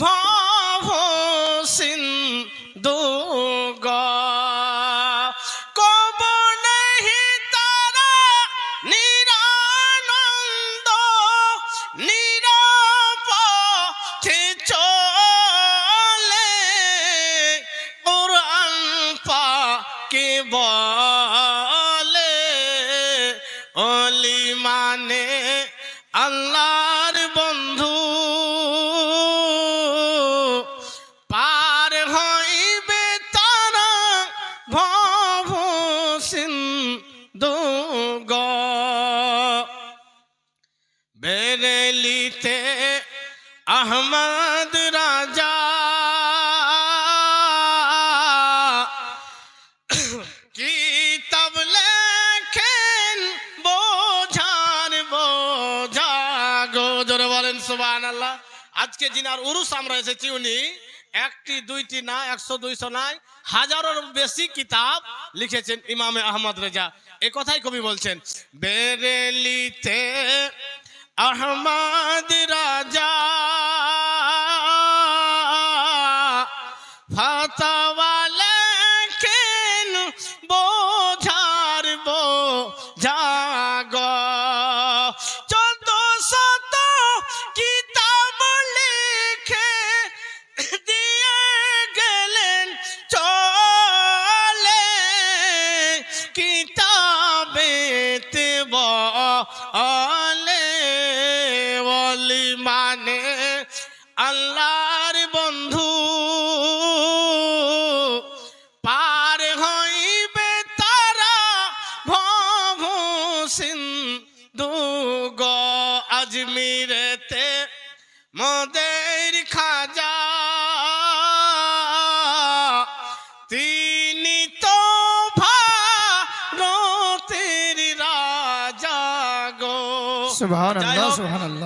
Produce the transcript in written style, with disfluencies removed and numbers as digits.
ভব সিন্ধু গো কব নেহি তারা নিরানন্দ নিরপথে চলে কুরআন পাকে বলে ওলি মানে আল্লাহর বন্ধু পার হইবে তারা ভব সিন্ধু গো বেরেলিতে আহমদ রাজা কিতাব লেখেন বোঝার বোঝা গো জোরে বলেন সুবহানাল্লাহ। আজকে জিনার উরুস আমরা এসেছি উনি একটি দুইটি না 100-200 নাই হাজারের বেশি কিতাব লিখেছেন ইমামে আহমদ রেজা। এ কথাই কবি বলছেন বেরেলিতে আহমদ রাজা ফাতাওয়া লেখেন বোঝার বোঝা গো 1400 কিতাব লিখে দিয়ে গেলেন চলে কিতাবেতে বলে ওলি মানে আল্লাহর বন্ধু পার হইবে তারা ভব সিন্ধু গো আজমিরেতে মোদের খাজা তিনি তো ভারতের রাজা গো। সুবহানাল্লাহ সুবহানাল্লাহ।